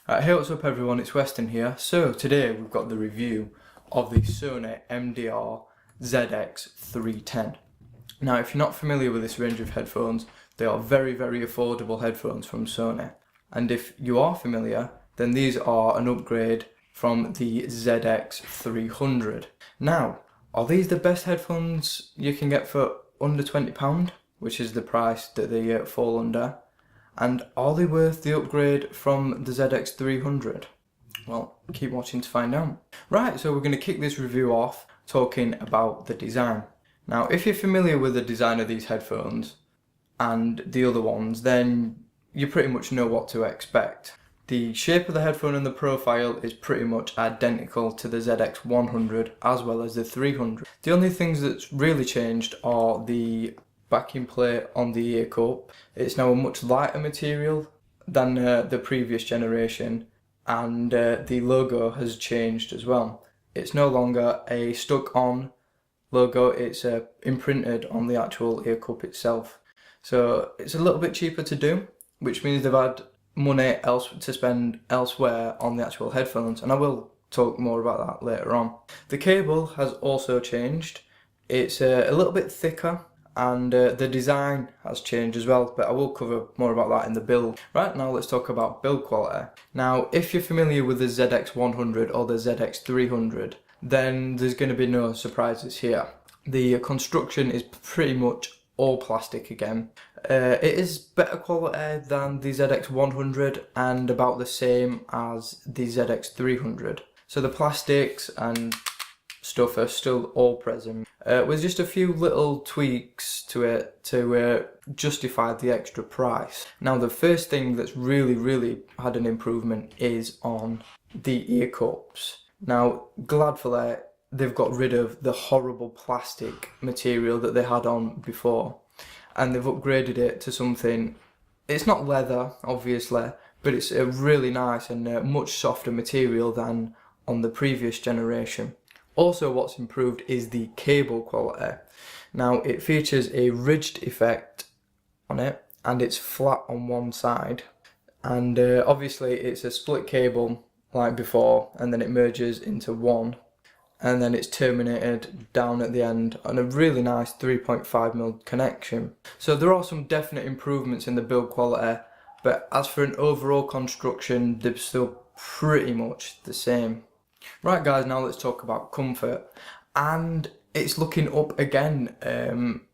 Hey, what's up everyone, it's Weston here. So today we've got the review of the Sony MDR-ZX310. Now if you're not familiar with this range of headphones, they are very affordable headphones from Sony. And if you are familiar, then these are an upgrade from the ZX300. Now, are these the best headphones you can get for under £20, which is the price that they fall under? And are they worth the upgrade from the ZX300? Well, keep watching to find out. Right, so we're going to kick this review off talking about the design. Now, if you're familiar with the design of these headphones and the other ones, then you pretty much know what to expect. The shape of the headphone and the profile is pretty much identical to the ZX100 as well as the 300. The only things that's really changed are the backing plate on the ear cup. It's now a much lighter material than the previous generation, and the logo has changed as well. It's no longer a stuck on logo, it's imprinted on the actual ear cup itself. So it's a little bit cheaper to do, which means they've had money else to spend elsewhere on the actual headphones, and I will talk more about that later on. The cable has also changed. It's a little bit thicker, and the design has changed as well, but I will cover more about that in the build. Right, now let's talk about build quality. Now, if you're familiar with the ZX100 or the ZX300, then there's going to be no surprises here. The construction is pretty much all plastic again. It is better quality than the ZX100 and about the same as the ZX300. So the plastics and stuff are still all present, with just a few little tweaks to it to justify the extra price. Now the first thing that's really had an improvement is on the ear cups. Now gladfully they've got rid of the horrible plastic material that they had on before, and they've upgraded it to something, it's not leather obviously, but it's a really nice and much softer material than on the previous generation. Also, what's improved is the cable quality. Now it features a ridged effect on it, and it's flat on one side, and obviously it's a split cable like before, and then it merges into one, and then it's terminated down at the end on a really nice 3.5mm connection. So there are some definite improvements in the build quality, but as for an overall construction, they're still pretty much the same. Right guys, now let's talk about comfort, and it's looking up again.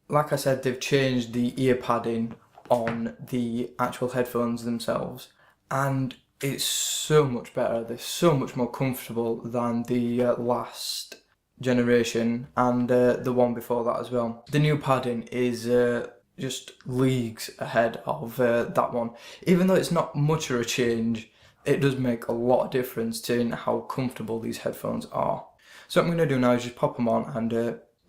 Like I said, they've changed the ear padding on the actual headphones themselves, and it's so much better. They're so much more comfortable than the last generation and the one before that as well. The new padding is just leagues ahead of that one. Even though it's not much of a change, it does make a lot of difference in how comfortable these headphones are. So what I'm going to do now is just pop them on, and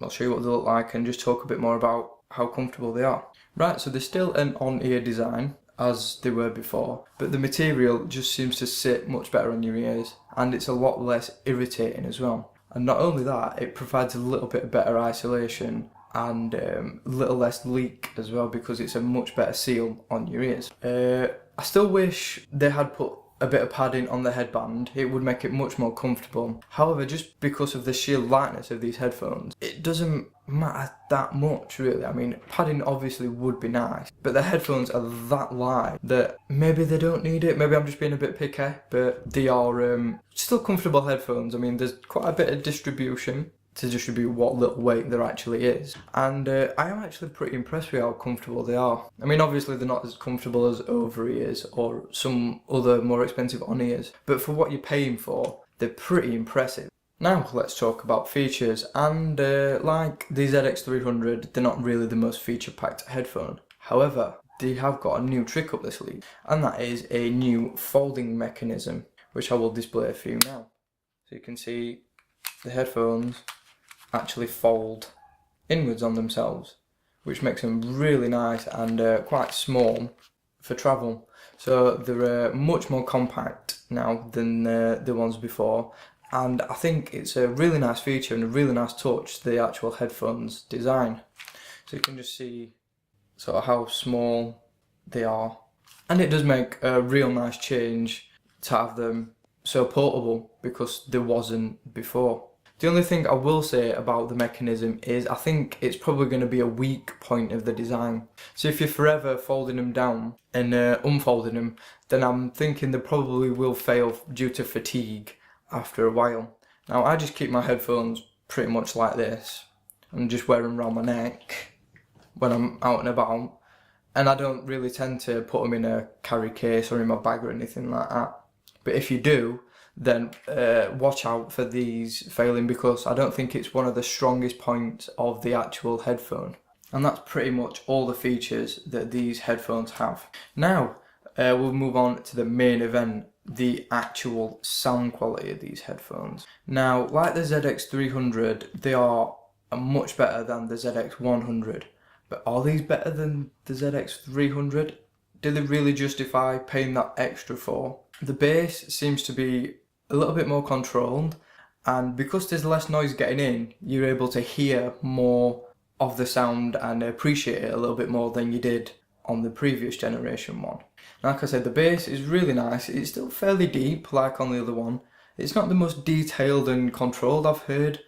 I'll show you what they look like and just talk a bit more about how comfortable they are. Right, so they're still an on-ear design as they were before, but the material just seems to sit much better on your ears, and it's a lot less irritating as well. And not only that, it provides a little bit better isolation and a little less leak as well, because it's a much better seal on your ears. I still wish they had put a bit of padding on the headband. It would make it much more comfortable. However, just because of the sheer lightness of these headphones, it doesn't matter that much really. I mean, padding obviously would be nice, but the headphones are that light that maybe they don't need it. Maybe I'm just being a bit picky, but they are still comfortable headphones. I mean, there's quite a bit of distribution to distribute what little weight there actually is, and I am actually pretty impressed with how comfortable they are. I mean, obviously they're not as comfortable as over-ears or some other more expensive on-ears, but for what you're paying for, they're pretty impressive. Now let's talk about features, and like the ZX300, they're not really the most feature-packed headphone. However, they have got a new trick up their sleeve, and that is a new folding mechanism, which I will display for you now. So you can see the headphones actually fold inwards on themselves, which makes them really nice and quite small for travel. So they're much more compact now than the ones before, and I think it's a really nice feature and a really nice touch to the actual headphones design. So you can just see sort of how small they are, and it does make a real nice change to have them so portable because there wasn't before. The only thing I will say about the mechanism is I think it's probably going to be a weak point of the design. So if you're forever folding them down and unfolding them, then I'm thinking they probably will fail due to fatigue after a while. Now I just keep my headphones pretty much like this and just wear them around my neck when I'm out and about, and I don't really tend to put them in a carry case or in my bag or anything like that. But if you do, then watch out for these failing, because I don't think it's one of the strongest points of the actual headphone. And that's pretty much all the features that these headphones have. Now we'll move on to the main event, the actual sound quality of these headphones. Now, like the ZX300, they are much better than the ZX100. But are these better than the ZX300? Do they really justify paying that extra for? The bass seems to be a little bit more controlled, and because there's less noise getting in, you're able to hear more of the sound and appreciate it a little bit more than you did on the previous generation one. Like I said, the bass is really nice. It's still fairly deep like on the other one. It's not the most detailed and controlled I've heard,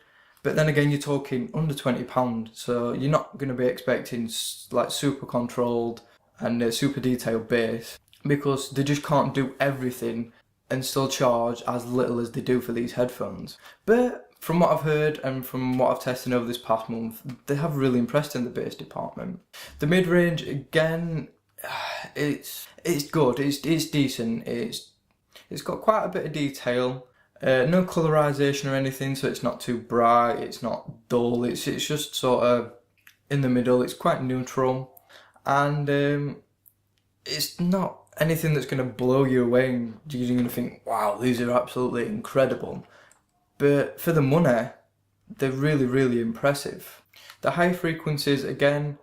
but then again, you're talking under £20, so you're not going to be expecting like super controlled and super detailed bass, because they just can't do everything and still charge as little as they do for these headphones. But from what I've heard and from what I've tested over this past month, they have really impressed in the bass department. The mid-range, again, it's good, it's decent, it's got quite a bit of detail. No colorization or anything, so it's not too bright, it's not dull, it's just sort of in the middle, it's quite neutral, and it's not anything that's going to blow you away and you're going to think, wow, these are absolutely incredible. But for the money, they're really, really impressive. The high frequencies, again,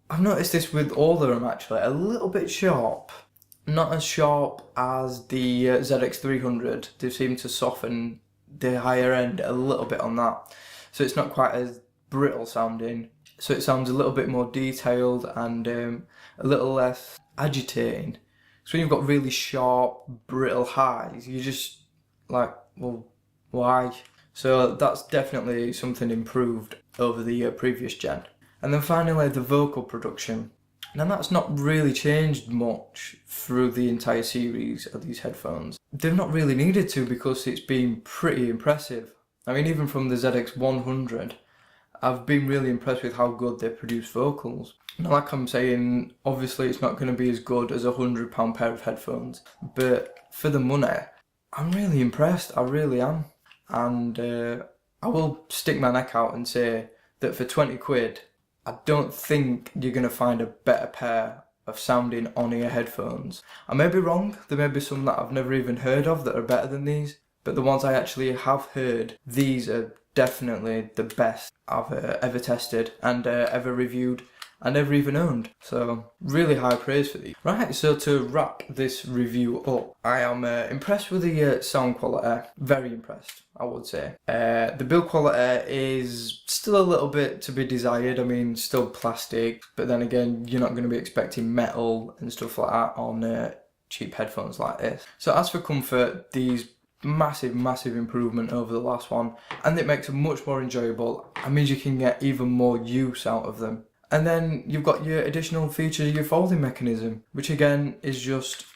I've noticed this with all of them actually, a little bit sharp. Not as sharp as the ZX300. They seem to soften the higher end a little bit on that. So it's not quite as brittle sounding. So it sounds a little bit more detailed and a little less agitating. So when you've got really sharp, brittle highs, you're just like, well, why? So that's definitely something improved over the previous gen. And then finally, the vocal production. Now that's not really changed much through the entire series of these headphones. They've not really needed to, because it's been pretty impressive. I mean, even from the ZX100, I've been really impressed with how good they produce vocals. Now, like I'm saying, obviously it's not going to be as good as a £100 pair of headphones, but for the money, I'm really impressed, I really am. And I will stick my neck out and say that for 20 quid, I don't think you're going to find a better pair of sounding on-ear headphones. I may be wrong, there may be some that I've never even heard of that are better than these, but the ones I actually have heard, these are definitely the best I've ever tested and ever reviewed and ever even owned. So really high praise for these. Right, so to wrap this review up, I am impressed with the sound quality, very impressed, I would say. The build quality is still a little bit to be desired. I mean, still plastic, but then again, you're not going to be expecting metal and stuff like that on cheap headphones like this. So as for comfort, these massive improvement over the last one, and it makes them much more enjoyable. It means you can get even more use out of them. And then you've got your additional feature, your folding mechanism, which again is just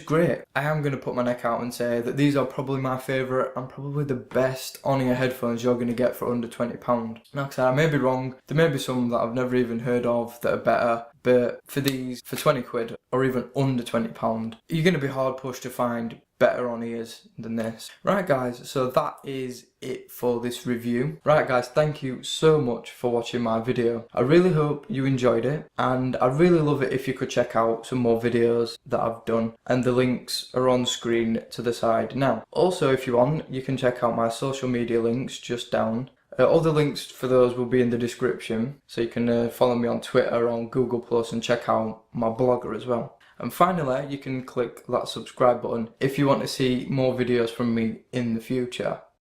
great. I am going to put my neck out and say that these are probably my favourite and probably the best on-ear headphones you're going to get for under £20. Like I said, I may be wrong, there may be some that I've never even heard of that are better, but for these, for 20 quid or even under £20, you're going to be hard pushed to find better on-ears than this. Right guys, so that is it for this review. Right guys, thank you so much for watching my video. I really hope you enjoyed it, and I'd really love it if you could check out some more videos that I've done, and the links are on screen to the side now. Also, if you want, you can check out my social media links just down. All the links for those will be in the description, so you can follow me on Twitter, on Google+, and check out my blogger as well. And finally, you can click that subscribe button if you want to see more videos from me in the future.